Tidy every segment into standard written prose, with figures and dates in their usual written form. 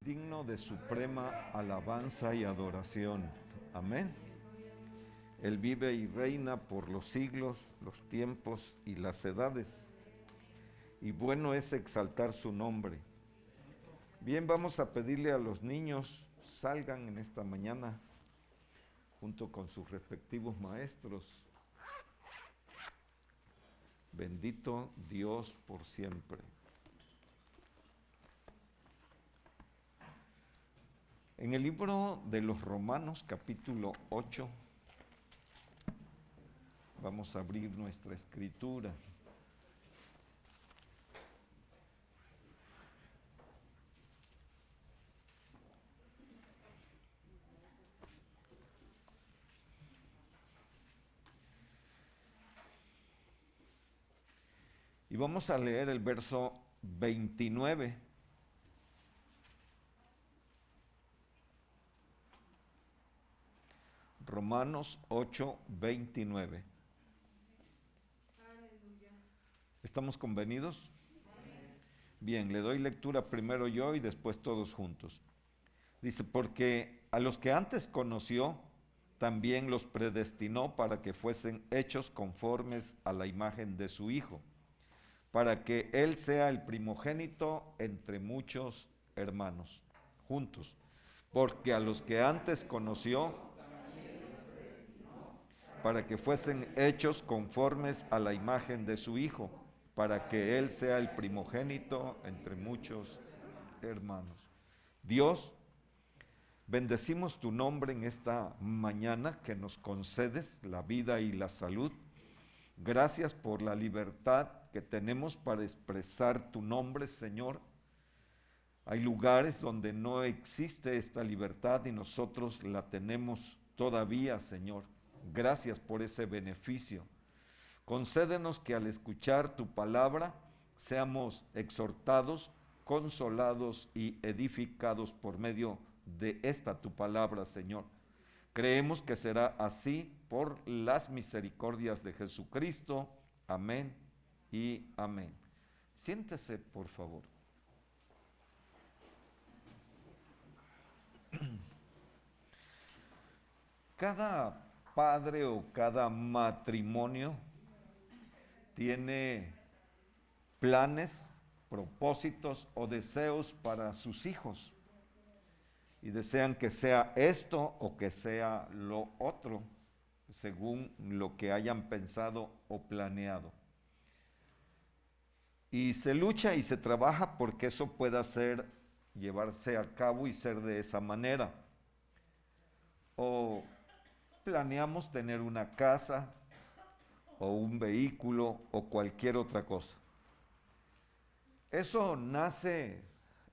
digno de suprema alabanza y adoración. Amén. Él vive y reina por los siglos, los tiempos y las edades. Y bueno es exaltar su nombre. Bien, vamos a pedirle a los niños salgan en esta mañana junto con sus respectivos maestros. Bendito Dios por siempre. En el libro de los Romanos, capítulo 8, vamos a abrir nuestra escritura. Y vamos a leer el verso 29. Romanos 8, 29. ¿Estamos convenidos? Bien, le doy lectura primero yo y después todos juntos. Dice, porque a los que antes conoció, también los predestinó para que fuesen hechos conformes a la imagen de su Hijo, para que Él sea el primogénito entre muchos hermanos, juntos. Porque a los que antes conoció, para que fuesen hechos conformes a la imagen de su Hijo, para que Él sea el primogénito entre muchos hermanos. Dios, bendecimos tu nombre en esta mañana que nos concedes la vida y la salud. Gracias por la libertad que tenemos para expresar tu nombre, Señor. Hay lugares donde no existe esta libertad y nosotros la tenemos todavía, Señor. Gracias por ese beneficio. Concédenos que al escuchar tu palabra seamos exhortados, consolados y edificados por medio de esta tu palabra, Señor. Creemos que será así por las misericordias de Jesucristo. Amén y amén. Siéntese, por favor. Cada padre o cada matrimonio tiene planes, propósitos o deseos para sus hijos. Y desean que sea esto o que sea lo otro, según lo que hayan pensado o planeado. Y se lucha y se trabaja porque eso pueda llevarse a cabo y ser de esa manera. O planeamos tener una casa, o un vehículo, o cualquier otra cosa. Eso nace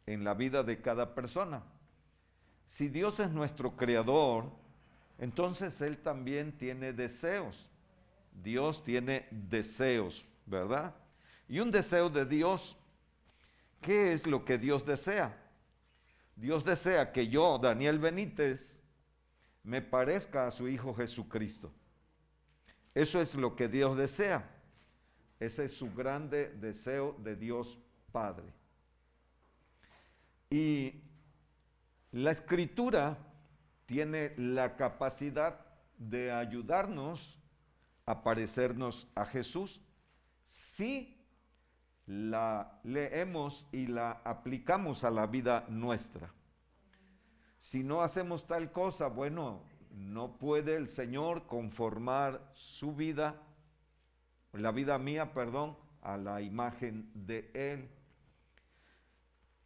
en la vida de cada persona. Si Dios es nuestro creador, entonces Él también tiene deseos. Dios tiene deseos, ¿verdad? Y un deseo de Dios, ¿qué es lo que Dios desea? Dios desea que yo, Daniel Benítez, me parezca a su Hijo Jesucristo. Eso es lo que Dios desea. Ese es su grande deseo de Dios Padre. Y la Escritura tiene la capacidad de ayudarnos a parecernos a Jesús si la leemos y la aplicamos a la vida nuestra. Si no hacemos tal cosa, bueno, no puede el Señor conformar su vida, la vida mía, perdón, a la imagen de Él.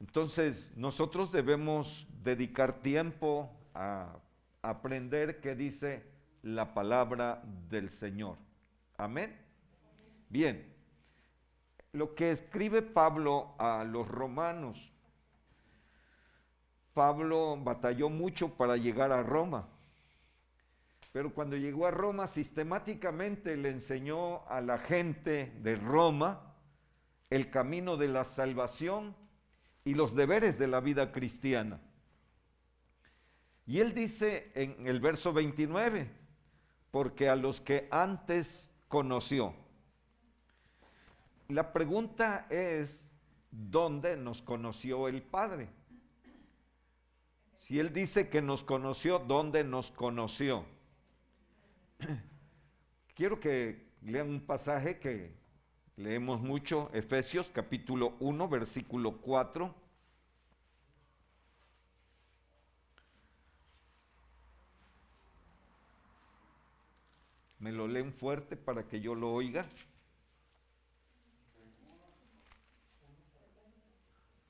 Entonces, nosotros debemos dedicar tiempo a aprender qué dice la palabra del Señor. Amén. Bien, lo que escribe Pablo a los romanos. Pablo batalló mucho para llegar a Roma, pero cuando llegó a Roma sistemáticamente le enseñó a la gente de Roma el camino de la salvación y los deberes de la vida cristiana. Y él dice en el verso 29, porque a los que antes conoció. La pregunta es, ¿dónde nos conoció el Padre? Si Él dice que nos conoció, ¿dónde nos conoció? Quiero que lean un pasaje que leemos mucho, Efesios capítulo 1, versículo 4. Me lo leen fuerte para que yo lo oiga.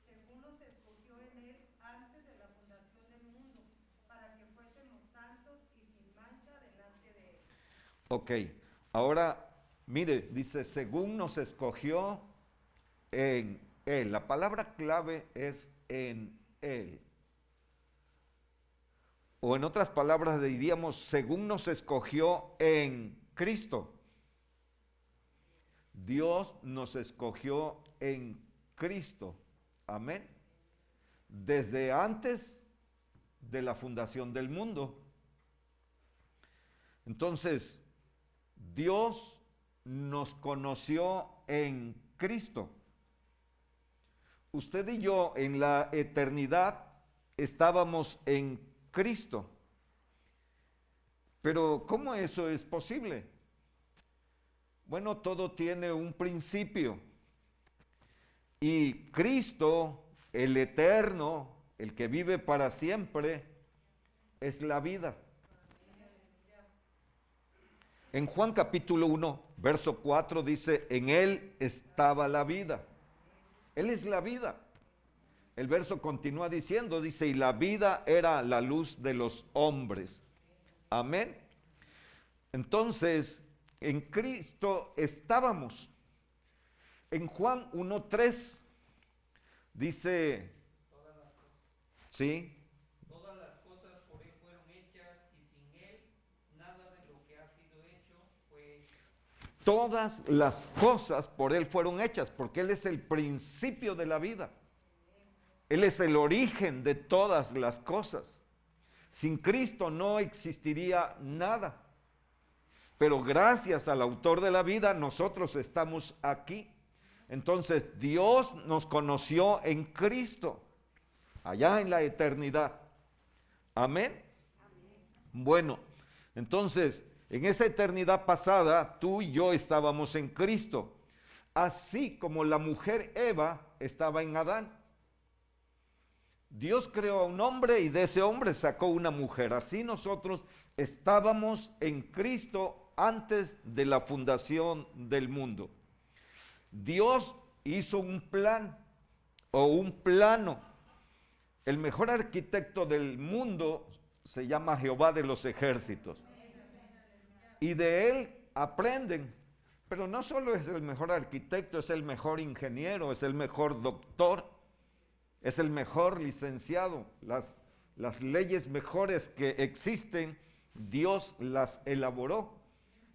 Según nos escogió en él antes de la fundación del mundo, para que fuésemos santos y sin mancha delante de él. Ok, ahora mire, dice, según nos escogió en Él. La palabra clave es en Él. O en otras palabras diríamos, según nos escogió en Cristo. Dios nos escogió en Cristo. Amén. Desde antes de la fundación del mundo. Entonces, Dios nos conoció en Cristo. Usted y yo en la eternidad estábamos en Cristo. Pero ¿cómo eso es posible? Bueno, todo tiene un principio. Y Cristo, el eterno, el que vive para siempre, es la vida. En Juan capítulo 1, verso 4 dice, en Él estaba la vida. Él es la vida. El verso continúa diciendo, dice, y la vida era la luz de los hombres. Amén. Entonces, en Cristo estábamos. En Juan 1:3 dice, ¿sí? Todas las cosas por él fueron hechas y sin él nada de lo que ha sido hecho fue hecho. Todas las cosas por Él fueron hechas, porque Él es el principio de la vida. Él es el origen de todas las cosas. Sin Cristo no existiría nada. Pero gracias al autor de la vida, nosotros estamos aquí. Entonces, Dios nos conoció en Cristo, allá en la eternidad. Amén. Bueno, entonces, en esa eternidad pasada, tú y yo estábamos en Cristo, así como la mujer Eva estaba en Adán. Dios creó a un hombre y de ese hombre sacó una mujer. Así nosotros estábamos en Cristo antes de la fundación del mundo. Dios hizo un plan o un plano. El mejor arquitecto del mundo se llama Jehová de los ejércitos. Y de él aprenden. Pero no solo es el mejor arquitecto, es el mejor ingeniero, es el mejor doctor, es el mejor licenciado. Las leyes mejores que existen, Dios las elaboró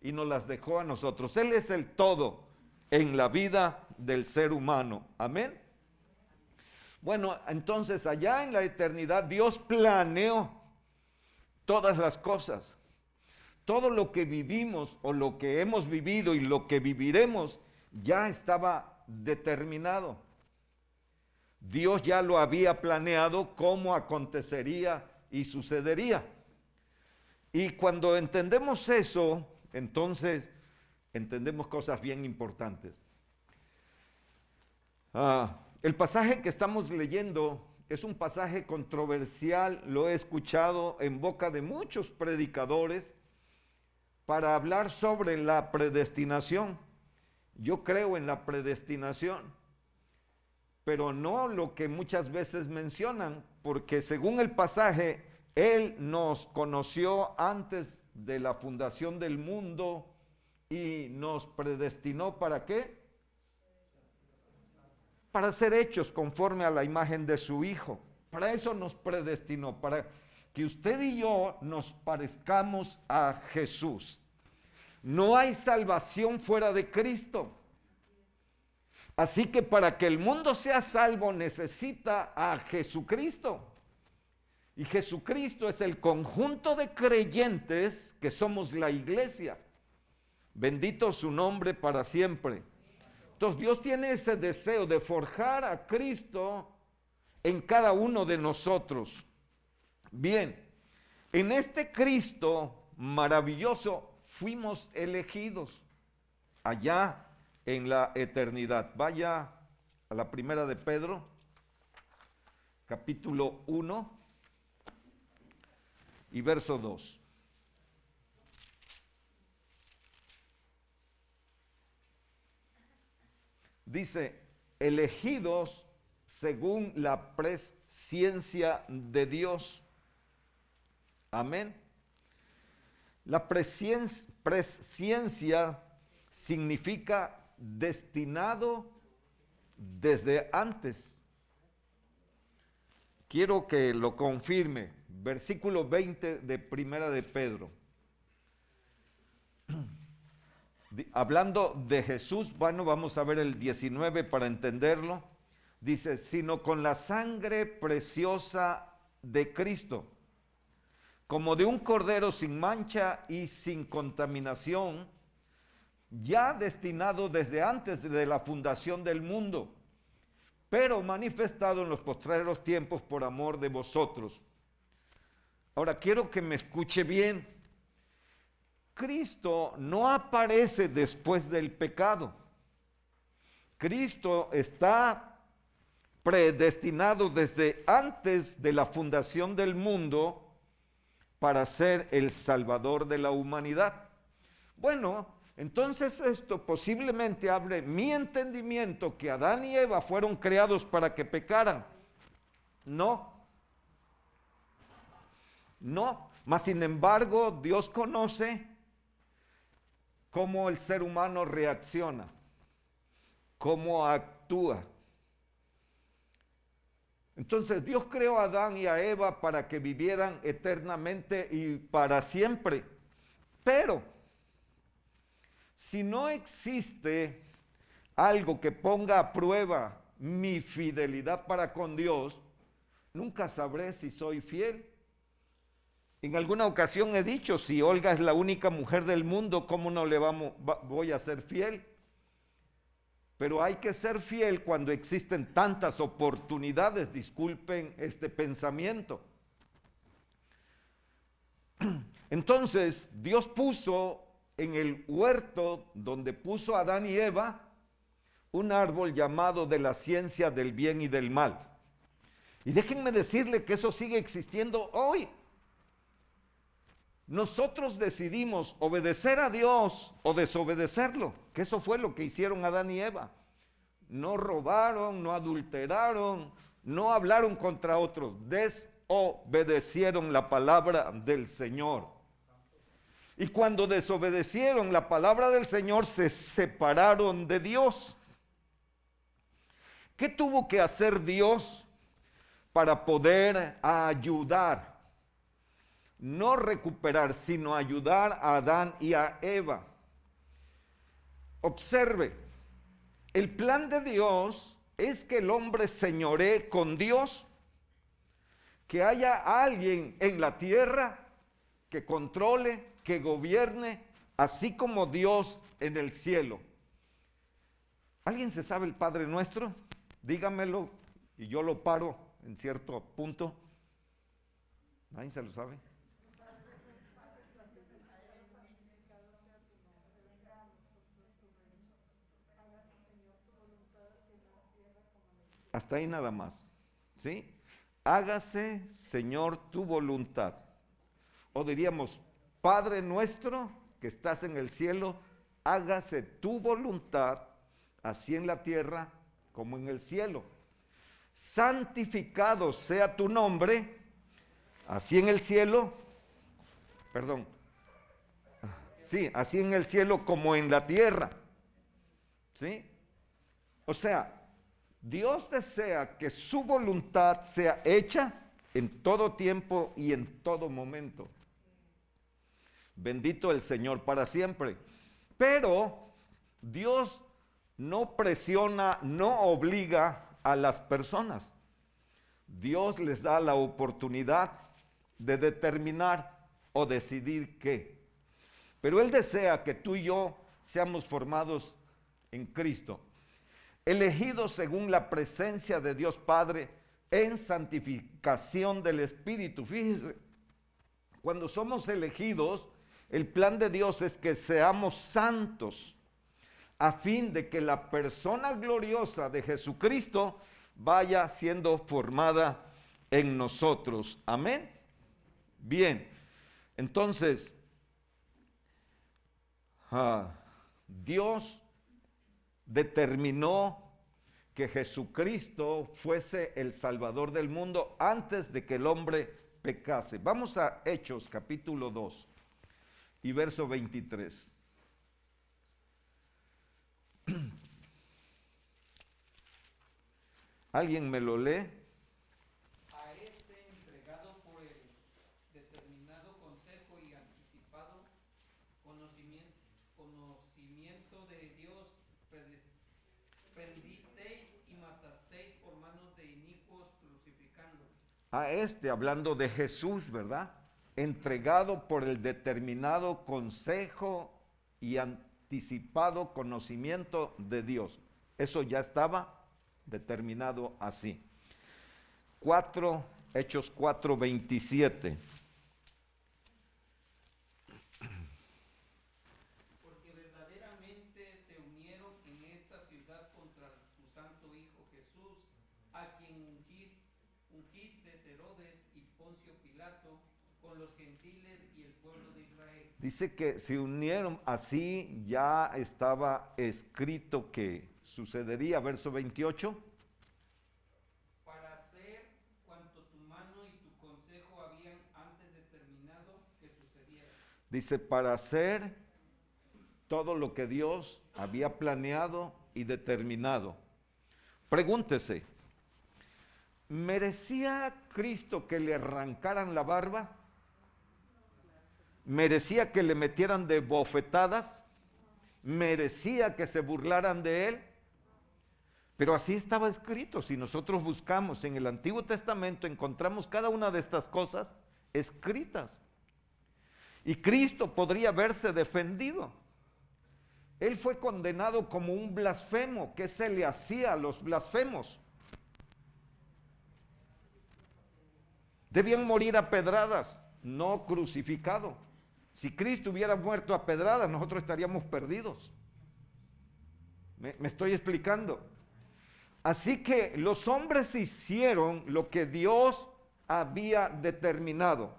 y nos las dejó a nosotros. Él es el todo en la vida del ser humano. Amén. Bueno, entonces allá en la eternidad Dios planeó todas las cosas. Todo lo que vivimos o lo que hemos vivido y lo que viviremos ya estaba determinado. Dios ya lo había planeado cómo acontecería y sucedería. Y cuando entendemos eso, entonces entendemos cosas bien importantes. El pasaje que estamos leyendo es un pasaje controversial, lo he escuchado en boca de muchos predicadores para hablar sobre la predestinación. Yo creo en la predestinación, pero no lo que muchas veces mencionan, porque según el pasaje, Él nos conoció antes de la fundación del mundo y nos predestinó ¿para qué? Para ser hechos conforme a la imagen de su Hijo. Para eso nos predestinó, para que usted y yo nos parezcamos a Jesús. No hay salvación fuera de Cristo. Así que para que el mundo sea salvo necesita a Jesucristo. Y Jesucristo es el conjunto de creyentes que somos la iglesia. Bendito su nombre para siempre. Entonces Dios tiene ese deseo de forjar a Cristo en cada uno de nosotros. Bien, en este Cristo maravilloso fuimos elegidos allá en la eternidad. Vaya a la primera de Pedro, capítulo 1 y verso 2. Dice, elegidos según la presciencia de Dios. Amén. La presciencia significa destinado desde antes. Quiero que lo confirme. Versículo 20 de Primera de Pedro. Hablando de Jesús, bueno, vamos a ver el 19 para entenderlo. Dice, sino con la sangre preciosa de Cristo, como de un cordero sin mancha y sin contaminación, ya destinado desde antes de la fundación del mundo, pero manifestado en los postreros tiempos por amor de vosotros. Ahora quiero que me escuche bien. Cristo no aparece después del pecado. Cristo está predestinado desde antes de la fundación del mundo para ser el Salvador de la humanidad. Bueno, entonces esto posiblemente hable mi entendimiento que Adán y Eva fueron creados para que pecaran. No, mas sin embargo Dios conoce cómo el ser humano reacciona, cómo actúa. Entonces Dios creó a Adán y a Eva para que vivieran eternamente y para siempre. Pero si no existe algo que ponga a prueba mi fidelidad para con Dios, nunca sabré si soy fiel. En alguna ocasión he dicho, si Olga es la única mujer del mundo, ¿cómo no le voy a ser fiel? Pero hay que ser fiel cuando existen tantas oportunidades, disculpen este pensamiento. Entonces, Dios puso en el huerto donde puso a Adán y Eva un árbol llamado de la ciencia del bien y del mal. Y déjenme decirle que eso sigue existiendo hoy. Nosotros decidimos obedecer a Dios o desobedecerlo, que eso fue lo que hicieron Adán y Eva. No robaron, no adulteraron, no hablaron contra otros, desobedecieron la palabra del Señor. Y cuando desobedecieron la palabra del Señor, se separaron de Dios. ¿Qué tuvo que hacer Dios para poder ayudar? No recuperar, sino ayudar a Adán y a Eva. Observe, el plan de Dios es que el hombre señoree con Dios, que haya alguien en la tierra que controle, que gobierne, así como Dios en el cielo. ¿Alguien se sabe el Padre Nuestro? Dígamelo y yo lo paro en cierto punto. ¿Nadie se lo sabe? Hasta ahí nada más, ¿sí? Hágase, Señor, tu voluntad. O diríamos, Padre nuestro que estás en el cielo, hágase tu voluntad, así en la tierra como en el cielo. Santificado sea tu nombre, así en el cielo, así en el cielo como en la tierra, ¿sí? O sea, Dios desea que su voluntad sea hecha en todo tiempo y en todo momento. Bendito el Señor para siempre. Pero Dios no presiona, no obliga a las personas. Dios les da la oportunidad de determinar o decidir qué. Pero Él desea que tú y yo seamos formados en Cristo, elegidos según la presencia de Dios Padre en santificación del Espíritu. Fíjese, cuando somos elegidos, el plan de Dios es que seamos santos, a fin de que la persona gloriosa de Jesucristo vaya siendo formada en nosotros. Amén. Bien, entonces, Dios determinó que Jesucristo fuese el Salvador del mundo antes de que el hombre pecase. Vamos a Hechos capítulo 2 y verso 23. ¿Alguien me lo lee? A este entregado por el determinado consejo y anticipado conocimiento de Dios, prendisteis y matasteis por manos de inicuos crucificando. A este, hablando de Jesús, ¿verdad? Entregado por el determinado consejo y anticipado conocimiento de Dios. Eso ya estaba determinado así. Hechos 4:27. Porque verdaderamente se unieron en esta ciudad contra tu santo Hijo Jesús, a quien ungiste Herodes y Poncio Pilato, con los gentiles y el pueblo de Israel. Dice que se unieron, así ya estaba escrito que sucedería, verso 28. Para hacer cuanto tu mano y tu consejo habían antes determinado que sucediera. Dice, para hacer todo lo que Dios había planeado y determinado. Pregúntese, ¿merecía Cristo que le arrancaran la barba? ¿Merecía que le metieran de bofetadas? ¿Merecía que se burlaran de él? Pero así estaba escrito. Si nosotros buscamos en el Antiguo Testamento, encontramos cada una de estas cosas escritas. Y Cristo podría haberse defendido. Él fue condenado como un blasfemo. ¿Qué se le hacía a los blasfemos? Debían morir a pedradas, no crucificado. Si Cristo hubiera muerto a pedradas, nosotros estaríamos perdidos. ¿Me estoy explicando? Así que los hombres hicieron lo que Dios había determinado.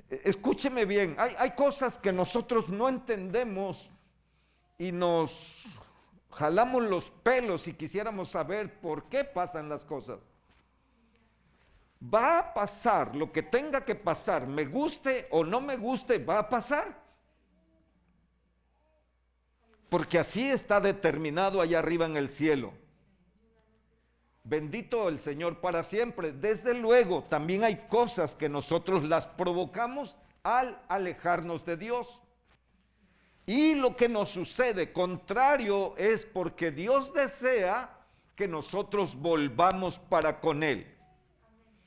Escúcheme bien, hay cosas que nosotros no entendemos y nos jalamos los pelos si quisiéramos saber por qué pasan las cosas. Va a pasar lo que tenga que pasar, me guste o no me guste, va a pasar. Porque así está determinado allá arriba en el cielo. Bendito el Señor para siempre. Desde luego, también hay cosas que nosotros las provocamos al alejarnos de Dios. Y lo que nos sucede contrario es porque Dios desea que nosotros volvamos para con Él.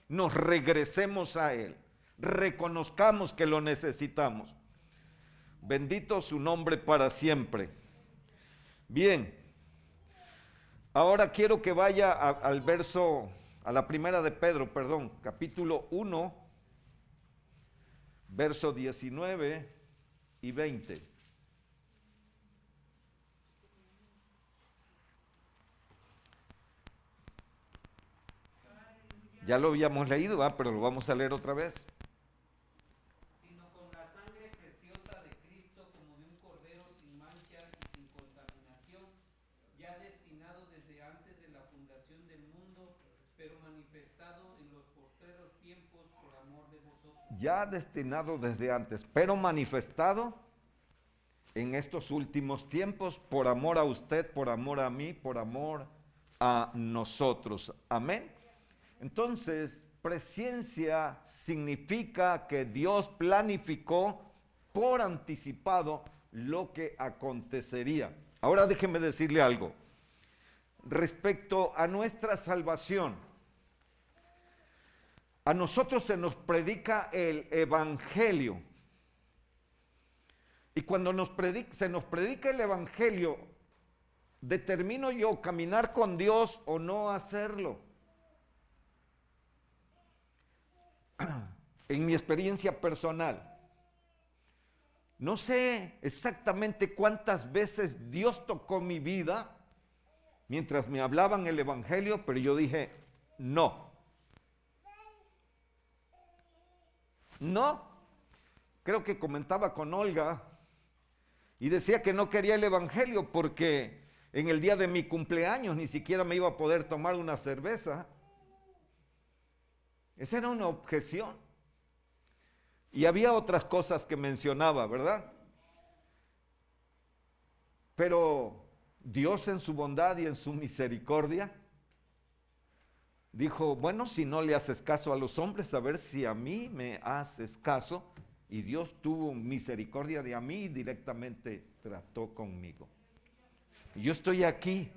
Nos regresemos a Él. Reconozcamos que lo necesitamos. Bendito su nombre para siempre. Bien, ahora quiero que vaya al verso, a la primera de Pedro, perdón, capítulo 1, verso 19 y 20. Ya lo habíamos leído, pero lo vamos a leer otra vez. Sino con la sangre preciosa de Cristo como de un cordero sin mancha y sin contaminación, ya destinado desde antes de la fundación del mundo, pero manifestado en los postreros tiempos por amor de vosotros. Ya destinado desde antes, pero manifestado en estos últimos tiempos por amor a usted, por amor a mí, por amor a nosotros. Amén. Entonces, presciencia significa que Dios planificó por anticipado lo que acontecería. Ahora déjeme decirle algo. Respecto a nuestra salvación, a nosotros se nos predica el Evangelio. Y cuando se nos predica el Evangelio, determino yo caminar con Dios o no hacerlo. en mi experiencia personal. No sé exactamente cuántas veces Dios tocó mi vida mientras me hablaban el evangelio, pero yo dije, no. No. Creo que comentaba con Olga y decía que no quería el evangelio porque en el día de mi cumpleaños ni siquiera me iba a poder tomar una cerveza. Esa era una objeción. Y había otras cosas que mencionaba, ¿verdad? Pero Dios en su bondad y en su misericordia dijo, bueno, si no le haces caso a los hombres, a ver si a mí me haces caso. Y Dios tuvo misericordia de a mí y directamente trató conmigo. Y yo estoy aquí.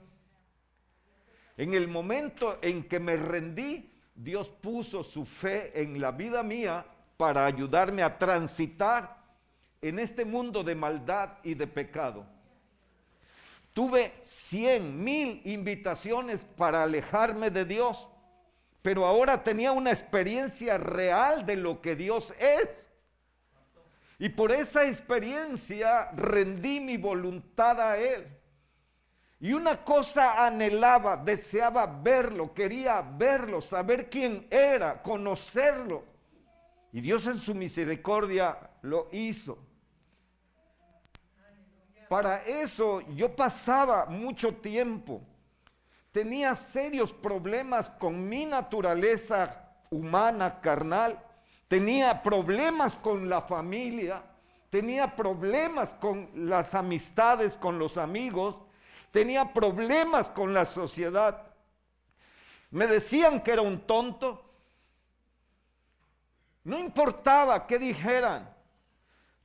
En el momento en que me rendí, Dios puso su fe en la vida mía para ayudarme a transitar en este mundo de maldad y de pecado. Tuve 100,000 invitaciones para alejarme de Dios, pero ahora tenía una experiencia real de lo que Dios es. Y por esa experiencia rendí mi voluntad a Él. Y una cosa anhelaba, deseaba verlo, quería verlo, saber quién era, conocerlo. Y Dios en su misericordia lo hizo. Para eso yo pasaba mucho tiempo. Tenía serios problemas con mi naturaleza humana, carnal. Tenía problemas con la familia. Tenía problemas con las amistades, con los amigos. Tenía problemas con la sociedad. Me decían que era un tonto. No importaba qué dijeran,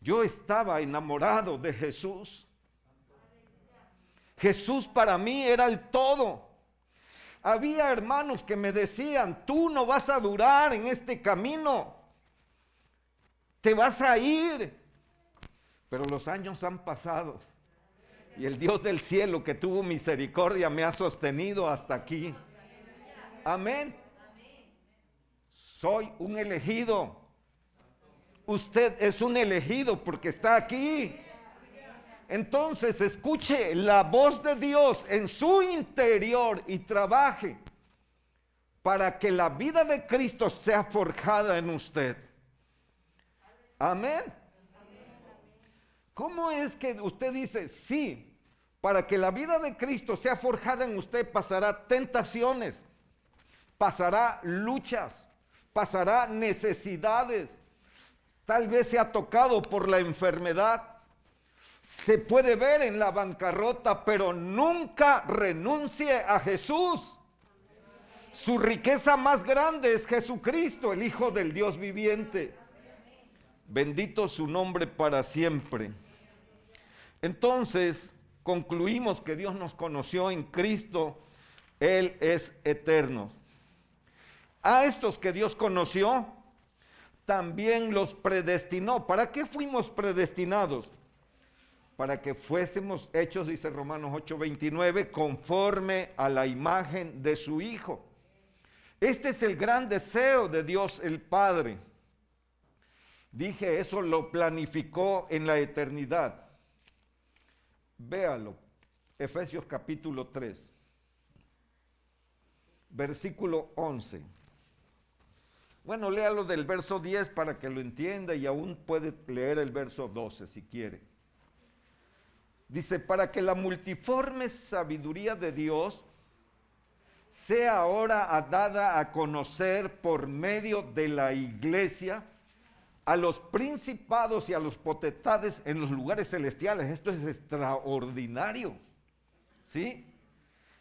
yo estaba enamorado de Jesús. Jesús para mí era el todo. Había hermanos que me decían, tú no vas a durar en este camino, te vas a ir. Pero los años han pasado y el Dios del cielo que tuvo misericordia me ha sostenido hasta aquí. Amén. Soy un elegido. Usted es un elegido porque está aquí. Entonces escuche la voz de Dios en su interior y trabaje para que la vida de Cristo sea forjada en usted. Amén. ¿Cómo es que usted dice, sí, para que la vida de Cristo sea forjada en usted pasará tentaciones, pasará luchas, pasará necesidades, tal vez sea tocado por la enfermedad, se puede ver en la bancarrota, pero nunca renuncie a Jesús. Su riqueza más grande es Jesucristo, el Hijo del Dios viviente. Bendito su nombre para siempre. Entonces, concluimos que Dios nos conoció en Cristo, Él es eterno. A estos que Dios conoció, también los predestinó. ¿Para qué fuimos predestinados? Para que fuésemos hechos, dice Romanos 8:29, conforme a la imagen de su Hijo. Este es el gran deseo de Dios el Padre. Dije, eso lo planificó en la eternidad. Véalo, Efesios capítulo 3, versículo 11. Bueno, léalo del verso 10 para que lo entienda y aún puede leer el verso 12 si quiere. Dice, para que la multiforme sabiduría de Dios sea ahora dada a conocer por medio de la iglesia a los principados y a los potestades en los lugares celestiales. Esto es extraordinario, ¿sí?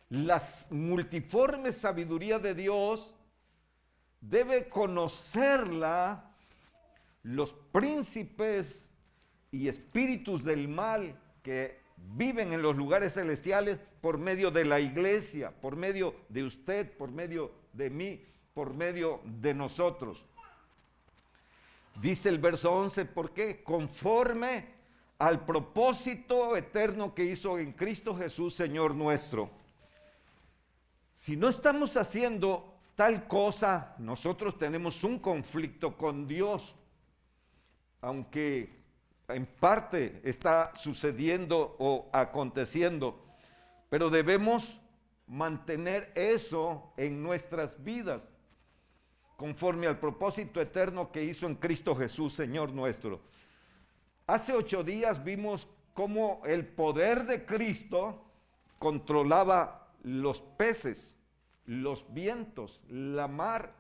La multiforme sabiduría de Dios debe conocerla los príncipes y espíritus del mal que viven en los lugares celestiales por medio de la iglesia, por medio de usted, por medio de mí, por medio de nosotros. Dice el verso 11, ¿por qué? Conforme al propósito eterno que hizo en Cristo Jesús, Señor nuestro. Si no estamos haciendo tal cosa, nosotros tenemos un conflicto con Dios, aunque en parte está sucediendo o aconteciendo, pero debemos mantener eso en nuestras vidas, conforme al propósito eterno que hizo en Cristo Jesús, Señor nuestro. Hace 8 días vimos cómo el poder de Cristo controlaba los peces, los vientos, la mar.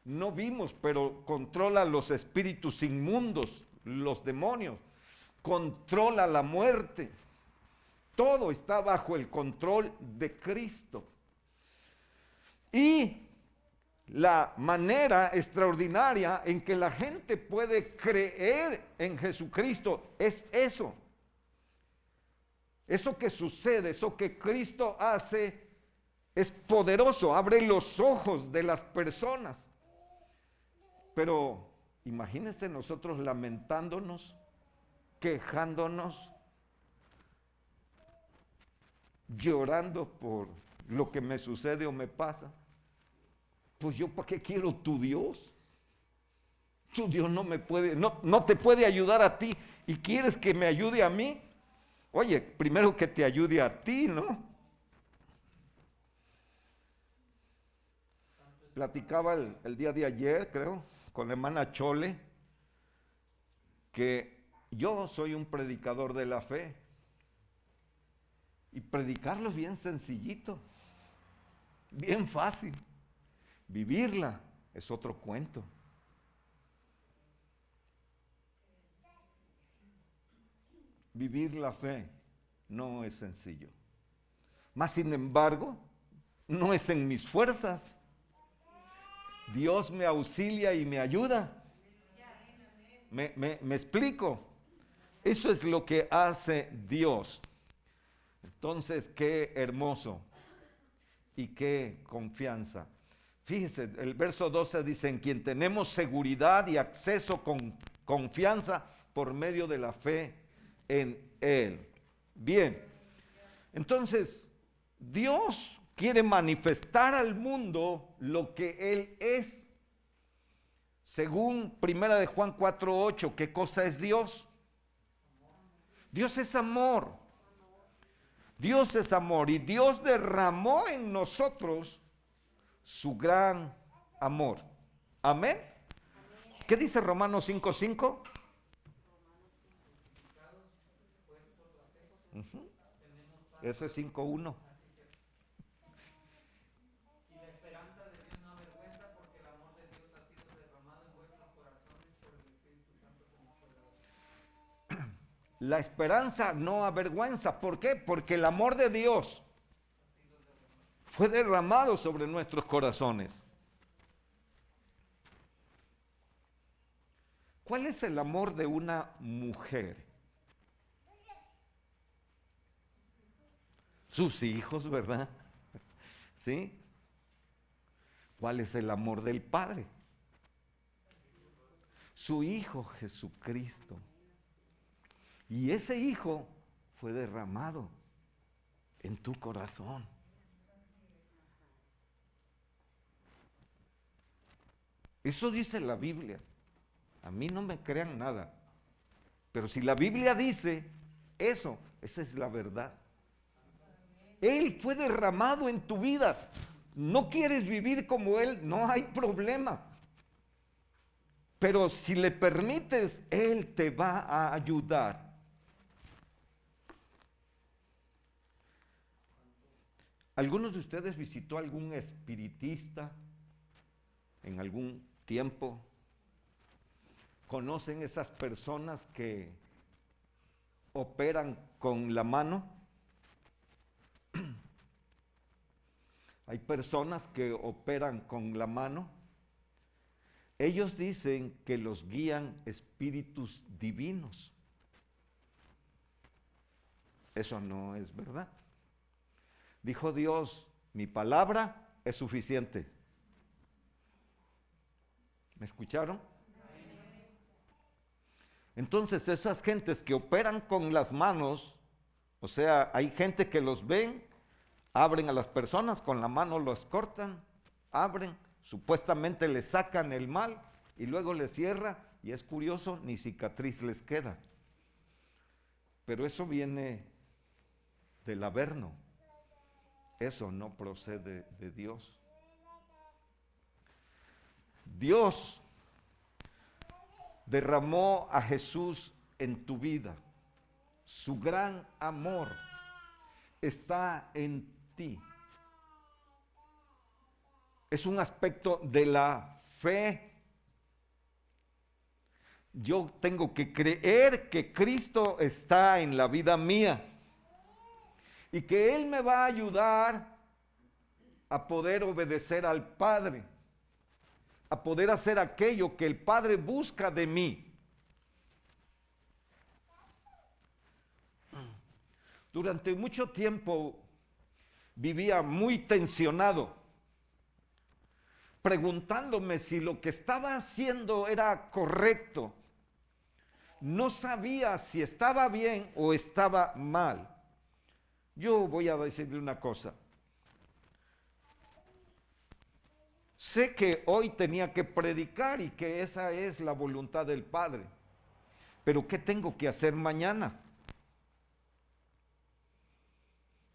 No vimos, pero controla los espíritus inmundos, los demonios, controla la muerte. Todo está bajo el control de Cristo. Y la manera extraordinaria en que la gente puede creer en Jesucristo es eso. Eso que sucede, eso que Cristo hace es poderoso, abre los ojos de las personas. Pero imagínense nosotros lamentándonos, quejándonos, llorando por lo que me sucede o me pasa. Pues yo, ¿para qué quiero tu Dios? Tu Dios no me puede, no te puede ayudar a ti y quieres que me ayude a mí. Oye, primero que te ayude a ti, ¿no? Platicaba el día de ayer, creo, con la hermana Chole, que yo soy un predicador de la fe. Y predicarlo es bien sencillito, bien fácil. Vivirla es otro cuento. Vivir la fe no es sencillo. Mas sin embargo, no es en mis fuerzas. Dios me auxilia y me ayuda. Me explico. Eso es lo que hace Dios. Entonces, qué hermoso y qué confianza. Fíjese, el verso 12 dice, en quien tenemos seguridad y acceso con confianza por medio de la fe en Él. Bien, entonces, Dios quiere manifestar al mundo lo que Él es. Según 1 de Juan 4:8, ¿qué cosa es Dios? Dios es amor. Dios es amor y Dios derramó en nosotros su gran amor. Amén. ¿Qué dice Romanos 5:5? Ese es 5:1. Y la esperanza de Dios no avergüenza, porque el amor de Dios ha sido derramado en vuestros corazones por el Espíritu Santo que nos fue dado. La esperanza no avergüenza. ¿Por qué? Porque el amor de Dios fue derramado sobre nuestros corazones. ¿Cuál es el amor de una mujer? Sus hijos, ¿verdad? ¿Sí? ¿Cuál es el amor del Padre? Su Hijo Jesucristo. Y ese Hijo fue derramado en tu corazón. Eso dice la Biblia. A mí no me crean nada. Pero si la Biblia dice eso, esa es la verdad. Él fue derramado en tu vida. No quieres vivir como Él, no hay problema. Pero si le permites, Él te va a ayudar. ¿Algunos de ustedes visitó algún espiritista en algún tiempo? ¿Conocen esas personas que operan con la mano? Hay personas que operan con la mano. Ellos dicen que los guían espíritus divinos. Eso no es verdad. Dijo Dios, mi palabra es suficiente. ¿Me escucharon? Entonces esas gentes que operan con las manos, o sea, hay gente que los ven, abren a las personas, con la mano los cortan, abren, supuestamente le sacan el mal y luego le cierra y es curioso, ni cicatriz les queda. Pero eso viene del Averno. Eso no procede de Dios. Dios derramó a Jesús en tu vida. Su gran amor está en ti. Es un aspecto de la fe. Yo tengo que creer que Cristo está en la vida mía y que Él me va a ayudar a poder obedecer al Padre, a poder hacer aquello que el Padre busca de mí. Durante mucho tiempo vivía muy tensionado, preguntándome si lo que estaba haciendo era correcto. No sabía si estaba bien o estaba mal. Yo voy a decirle una cosa. Sé que hoy tenía que predicar y que esa es la voluntad del Padre. Pero ¿qué tengo que hacer mañana?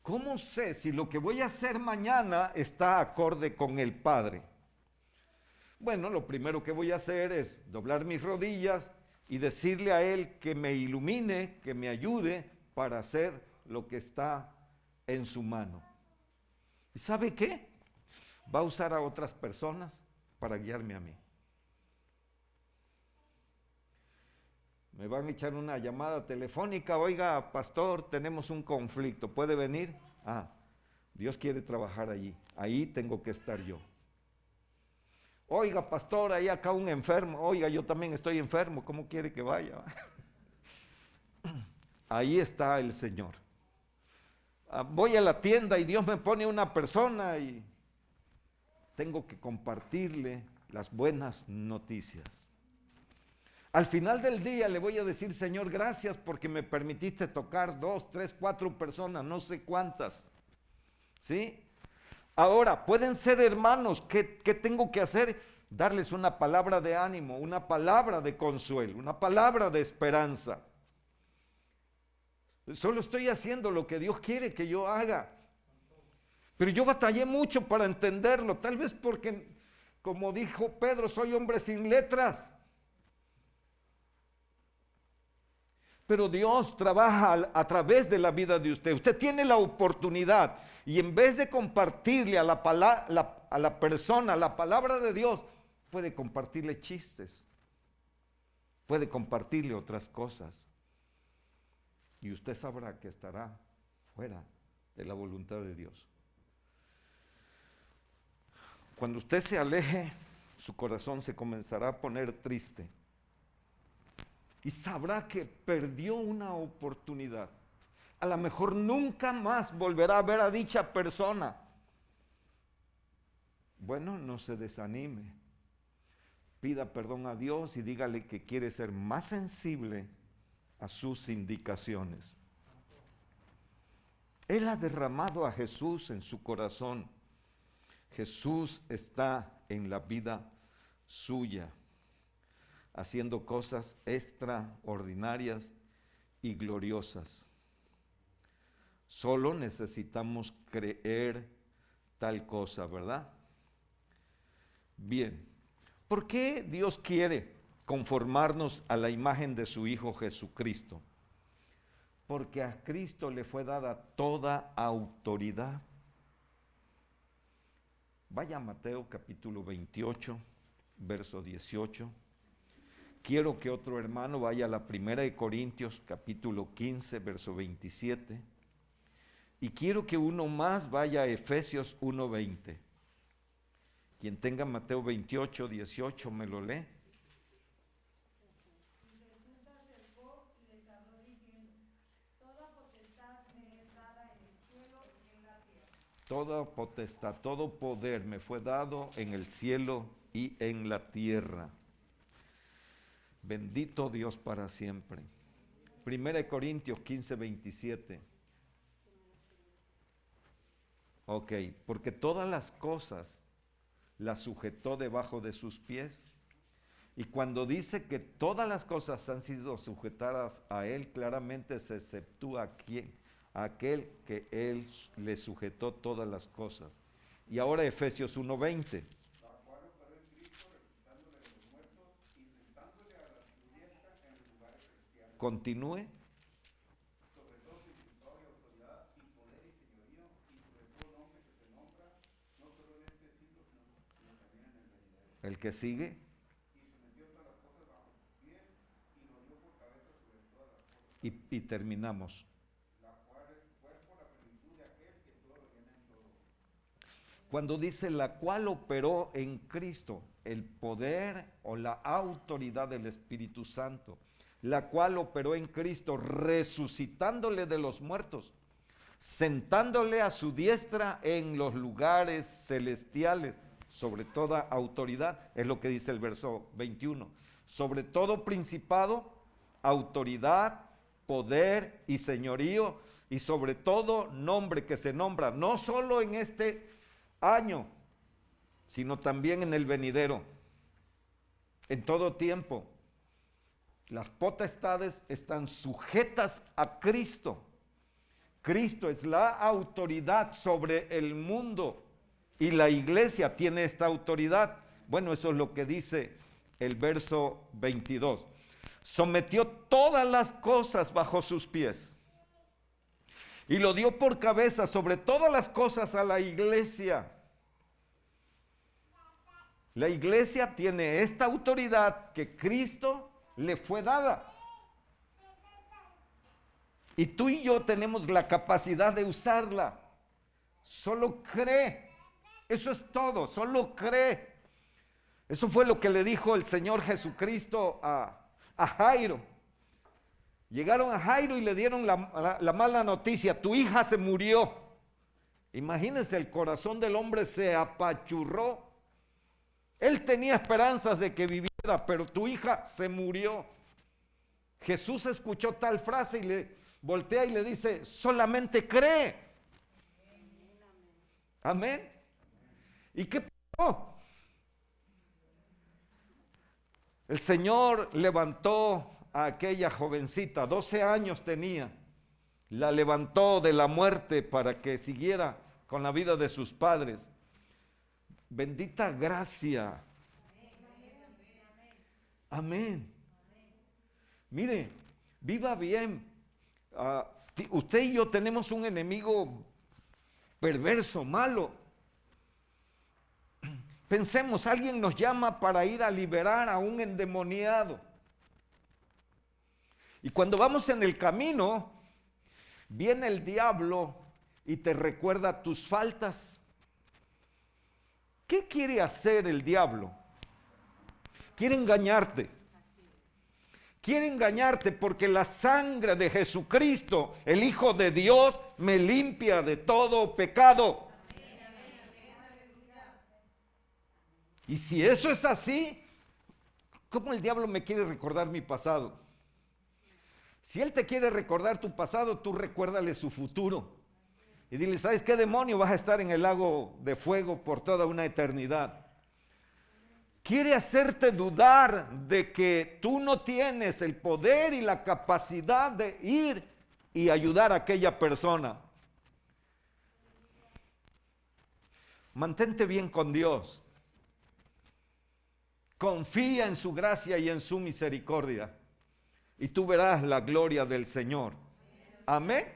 ¿Cómo sé si lo que voy a hacer mañana está acorde con el Padre? Bueno, lo primero que voy a hacer es doblar mis rodillas y decirle a Él que me ilumine, que me ayude para hacer lo que está en su mano. ¿Y sabe qué? Va a usar a otras personas para guiarme a mí. Me van a echar una llamada telefónica, oiga, pastor, tenemos un conflicto, ¿puede venir? Dios quiere trabajar allí, ahí tengo que estar yo. Oiga, pastor, ahí acá un enfermo, oiga, yo también estoy enfermo, ¿cómo quiere que vaya? Ahí está el Señor. Voy a la tienda y Dios me pone una persona y tengo que compartirle las buenas noticias. Al final del día le voy a decir, Señor, gracias porque me permitiste tocar 2, 3, 4 personas, no sé cuántas. ¿Sí? Ahora, pueden ser hermanos, ¿qué tengo que hacer? Darles una palabra de ánimo, una palabra de consuelo, una palabra de esperanza. Solo estoy haciendo lo que Dios quiere que yo haga. Pero yo batallé mucho para entenderlo, tal vez porque, como dijo Pedro, soy hombre sin letras. Pero Dios trabaja a través de la vida de usted. Usted tiene la oportunidad y en vez de compartirle a la persona la palabra de Dios, puede compartirle chistes, puede compartirle otras cosas. Y usted sabrá que estará fuera de la voluntad de Dios. Cuando usted se aleje, su corazón se comenzará a poner triste. Y sabrá que perdió una oportunidad. A lo mejor nunca más volverá a ver a dicha persona. Bueno, no se desanime. Pida perdón a Dios y dígale que quiere ser más sensible a sus indicaciones. Él ha derramado a Jesús en su corazón. Jesús está en la vida suya, haciendo cosas extraordinarias y gloriosas. Solo necesitamos creer tal cosa, ¿verdad? Bien, ¿por qué Dios quiere conformarnos a la imagen de su Hijo Jesucristo? Porque a Cristo le fue dada toda autoridad. Vaya a Mateo capítulo 28, verso 18. Quiero que otro hermano vaya a la Primera de Corintios, capítulo 15, verso 27. Y quiero que uno más vaya a Efesios 1:20. Quien tenga Mateo 28, 18, me lo lee. Jesús se acercó y les habló diciendo, toda potestad me es dada en el cielo y en la tierra. Toda potestad, todo poder me fue dado en el cielo y en la tierra. Bendito Dios para siempre. 1 Corintios 15, 27. Ok, porque todas las cosas la sujetó debajo de sus pies. Y cuando dice que todas las cosas han sido sujetadas a Él, claramente se exceptúa a aquel que Él le sujetó todas las cosas. Y ahora Efesios 1:20. Continúe. El que sigue. Y terminamos. Cuando dice la cual operó en Cristo el poder o la autoridad del Espíritu Santo, la cual operó en Cristo resucitándole de los muertos, sentándole a su diestra en los lugares celestiales, sobre toda autoridad, es lo que dice el verso 21, sobre todo principado, autoridad, poder y señorío, y sobre todo nombre que se nombra, no solo en este año, sino también en el venidero, en todo tiempo. Las potestades están sujetas a Cristo. Cristo es la autoridad sobre el mundo y la iglesia tiene esta autoridad. Bueno, eso es lo que dice el verso 22. Sometió todas las cosas bajo sus pies y lo dio por cabeza sobre todas las cosas a la iglesia. La iglesia tiene esta autoridad que Cristo le fue dada. Y tú y yo tenemos la capacidad de usarla. Solo cree. Eso es todo, solo cree. Eso fue lo que le dijo el Señor Jesucristo a Jairo. Llegaron a Jairo y le dieron la mala noticia: tu hija se murió. Imagínense, el corazón del hombre se apachurró. Él tenía esperanzas de que viviera, pero tu hija se murió. Jesús escuchó tal frase y le voltea y le dice: solamente cree. Amén. ¿Y qué pasó? El Señor levantó a aquella jovencita, 12 años tenía, la levantó de la muerte para que siguiera con la vida de sus padres. Bendita gracia. Amén. Mire, viva bien. Usted y yo tenemos un enemigo perverso, malo. Pensemos, alguien nos llama para ir a liberar a un endemoniado. Y cuando vamos en el camino, viene el diablo y te recuerda tus faltas. ¿Qué quiere hacer el diablo? Quiere engañarte. Quiere engañarte porque la sangre de Jesucristo, el Hijo de Dios, me limpia de todo pecado. Y si eso es así, ¿cómo el diablo me quiere recordar mi pasado? Si él te quiere recordar tu pasado, tú recuérdale su futuro. Y dile: ¿sabes qué, demonio? Vas a estar en el lago de fuego por toda una eternidad. Quiere hacerte dudar de que tú no tienes el poder y la capacidad de ir y ayudar a aquella persona. Mantente bien con Dios. Confía en su gracia y en su misericordia. Y tú verás la gloria del Señor. Amén.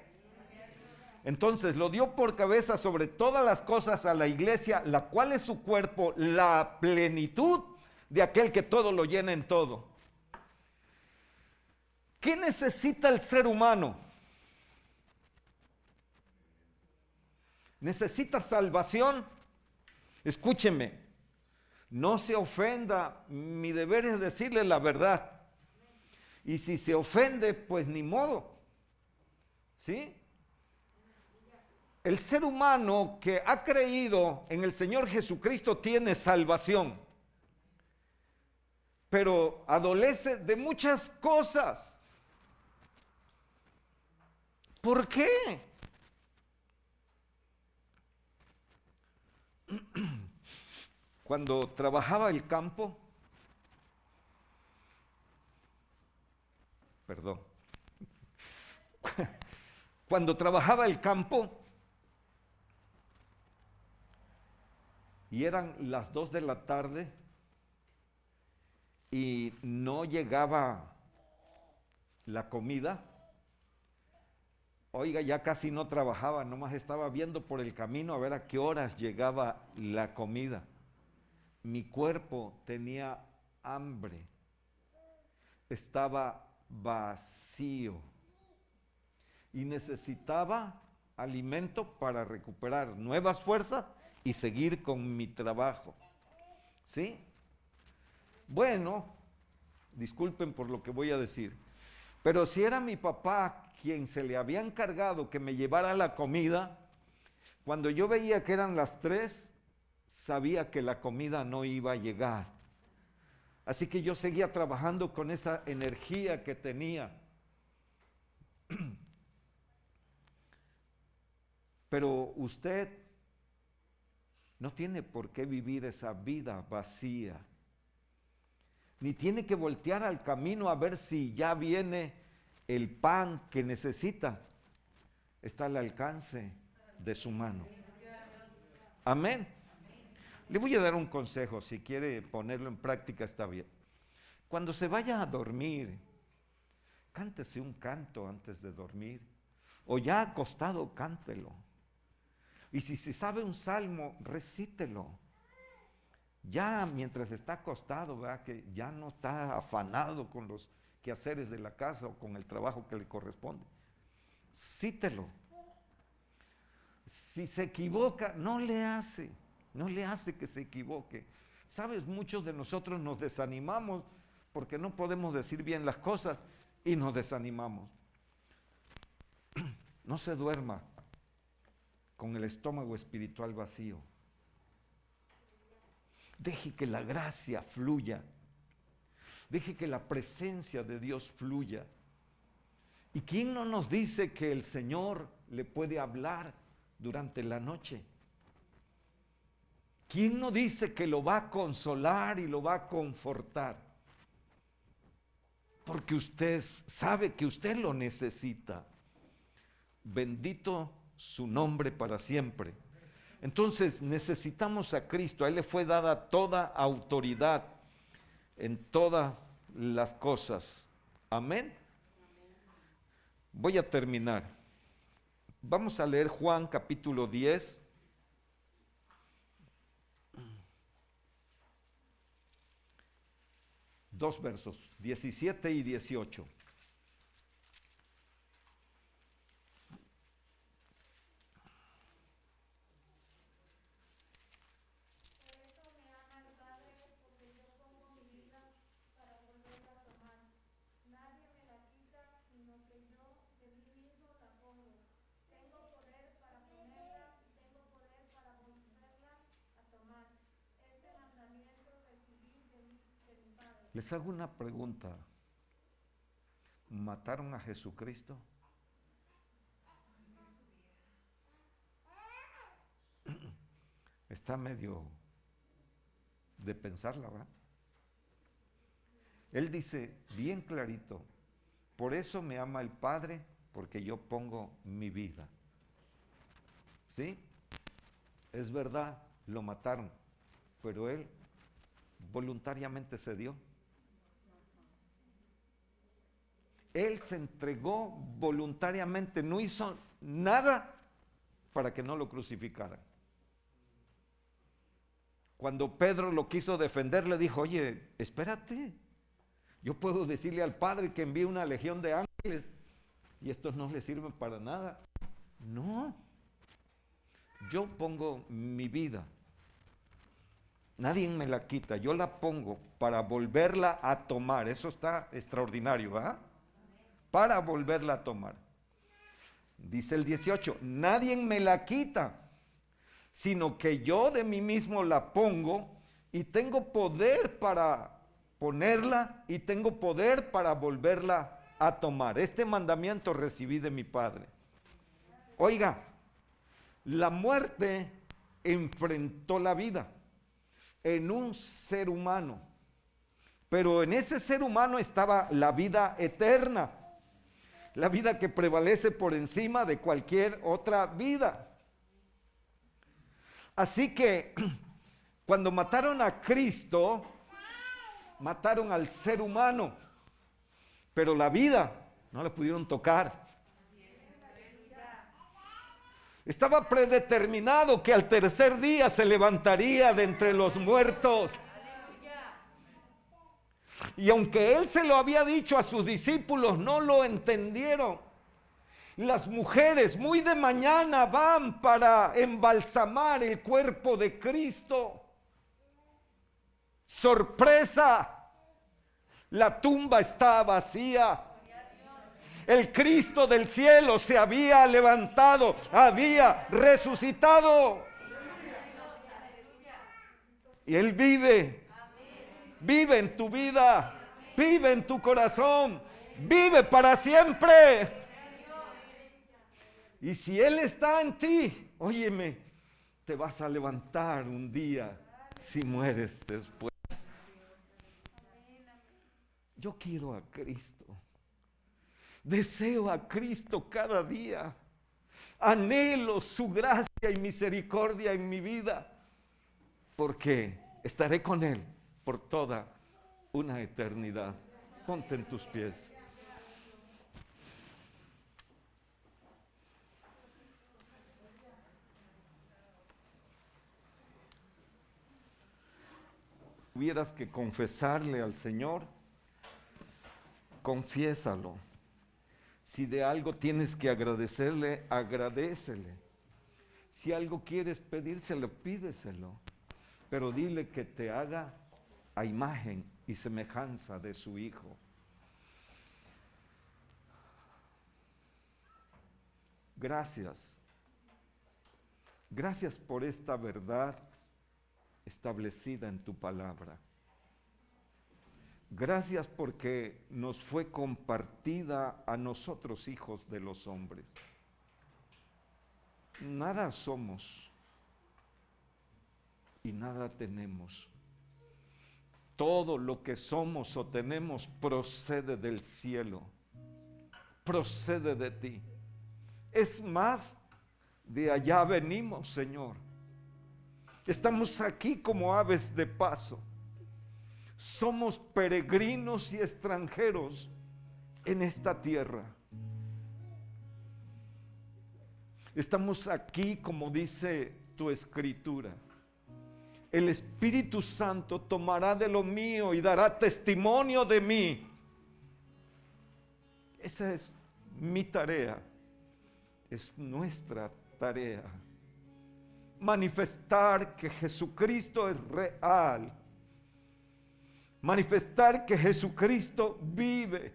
Entonces lo dio por cabeza sobre todas las cosas a la iglesia, la cual es su cuerpo, la plenitud de aquel que todo lo llena en todo. ¿Qué necesita el ser humano? ¿Necesita salvación? Escúcheme, no se ofenda, mi deber es decirle la verdad. Y si se ofende, pues ni modo. ¿Sí? El ser humano que ha creído en el Señor Jesucristo tiene salvación, pero adolece de muchas cosas. ¿Por qué? Cuando trabajaba el campo, perdón, cuando trabajaba el campo y eran las 2 de la tarde y no llegaba la comida, oiga, ya casi no trabajaba, nomás estaba viendo por el camino a ver a qué horas llegaba la comida. Mi cuerpo tenía hambre, estaba vacío y necesitaba alimento para recuperar nuevas fuerzas y seguir con mi trabajo. ¿Sí? Bueno, disculpen por lo que voy a decir, pero si era mi papá quien se le había encargado que me llevara la comida, cuando yo veía que eran las 3, sabía que la comida no iba a llegar. Así que yo seguía trabajando con esa energía que tenía. Pero usted no tiene por qué vivir esa vida vacía. Ni tiene que voltear al camino a ver si ya viene el pan que necesita. Está al alcance de su mano. Amén. Le voy a dar un consejo, si quiere ponerlo en práctica está bien. Cuando se vaya a dormir, cántese un canto antes de dormir, o ya acostado, cántelo. Y si se sabe un salmo, recítelo. Ya mientras está acostado, ¿verdad? Que ya no está afanado con los quehaceres de la casa o con el trabajo que le corresponde. Cítelo. Si se equivoca, no le hace que se equivoque. Sabes, muchos de nosotros nos desanimamos porque no podemos decir bien las cosas y nos desanimamos. No se duerma con el estómago espiritual vacío. Deje que la gracia fluya. Deje que la presencia de Dios fluya. ¿Y quién no nos dice que el Señor le puede hablar durante la noche? ¿Quién no dice que lo va a consolar y lo va a confortar? Porque usted sabe que usted lo necesita. Bendito su nombre para siempre. Entonces necesitamos a Cristo. A Él le fue dada toda autoridad en todas las cosas. Amén. Voy a terminar. Vamos a leer Juan capítulo 10. Dos versos, 17 y 18. Les hago una pregunta. ¿Mataron a Jesucristo? Está medio de pensarla, ¿verdad? Él dice bien clarito, por eso me ama el Padre, porque yo pongo mi vida. ¿Sí? Es verdad, lo mataron, pero Él voluntariamente se dio. Él se entregó voluntariamente, no hizo nada para que no lo crucificaran. Cuando Pedro lo quiso defender, le dijo, oye, espérate, yo puedo decirle al Padre que envíe una legión de ángeles y estos no le sirven para nada. No, yo pongo mi vida, nadie me la quita, yo la pongo para volverla a tomar. Eso está extraordinario, ¿verdad? Para volverla a tomar. Dice el 18, nadie me la quita, sino que yo de mí mismo la pongo y tengo poder para ponerla y tengo poder para volverla a tomar. Este mandamiento recibí de mi Padre. Oiga, la muerte enfrentó la vida. en un ser humano, pero en ese ser humano estaba la vida eterna, la vida que prevalece por encima de cualquier otra vida. Así que cuando mataron a Cristo, mataron al ser humano, pero la vida no la pudieron tocar. Estaba predeterminado que al tercer día se levantaría de entre los muertos. Y aunque él se lo había dicho a sus discípulos, no lo entendieron. Las mujeres muy de mañana van para embalsamar el cuerpo de Cristo. Sorpresa, la tumba está vacía. El Cristo del cielo se había levantado, había resucitado. Y Él vive. Vive en tu vida, vive en tu corazón, vive para siempre. Y si Él está en ti, óyeme, te vas a levantar un día si mueres después. Yo quiero a Cristo, deseo a Cristo cada día, anhelo su gracia y misericordia en mi vida, porque estaré con Él por toda una eternidad. Ponte en tus pies. Tuvieras que confesarle al Señor, confiésalo. Si de algo tienes que agradecerle, agradécele. Si algo quieres pedírselo, pídeselo. Pero dile que te haga a imagen y semejanza de su Hijo. Gracias. Gracias por esta verdad establecida en tu palabra. Gracias porque nos fue compartida a nosotros, hijos de los hombres. Nada somos y nada tenemos. Todo lo que somos o tenemos procede del cielo, procede de ti. Es más, de allá venimos, Señor. Estamos aquí como aves de paso. Somos peregrinos y extranjeros en esta tierra. Estamos aquí como dice tu escritura. El Espíritu Santo tomará de lo mío y dará testimonio de mí. Esa es mi tarea, es nuestra tarea. Manifestar que Jesucristo es real. Manifestar que Jesucristo vive.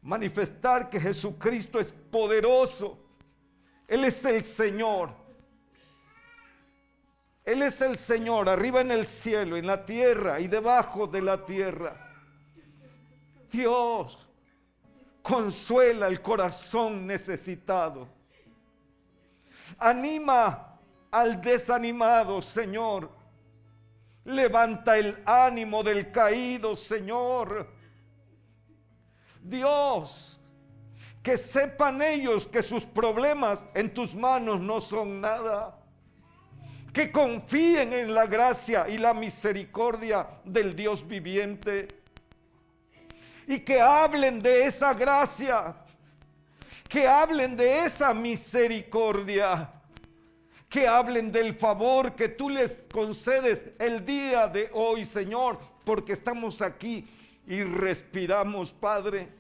Manifestar que Jesucristo es poderoso. Él es el Señor. Él es el Señor, arriba en el cielo, en la tierra y debajo de la tierra. Dios consuela el corazón necesitado. Anima al desanimado, Señor. Levanta el ánimo del caído, Señor. Dios, que sepan ellos que sus problemas en tus manos no son nada. Que confíen en la gracia y la misericordia del Dios viviente. Y que hablen de esa gracia. Que hablen de esa misericordia. Que hablen del favor que tú les concedes el día de hoy, Señor. Porque estamos aquí y respiramos, Padre.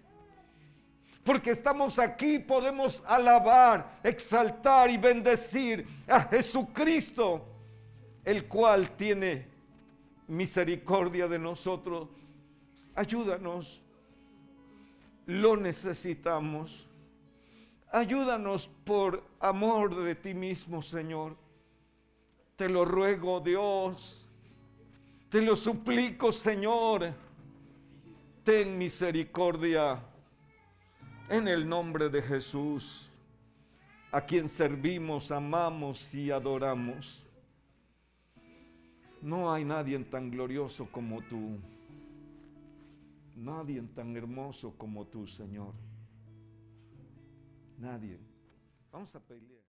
Porque estamos aquí, podemos alabar, exaltar y bendecir a Jesucristo, el cual tiene misericordia de nosotros. Ayúdanos, lo necesitamos. Ayúdanos por amor de ti mismo, Señor. Te lo ruego, Dios. Te lo suplico, Señor. Ten misericordia. En el nombre de Jesús, a quien servimos, amamos y adoramos. No hay nadie tan glorioso como tú. Nadie tan hermoso como tú, Señor. Nadie. Vamos a pelear.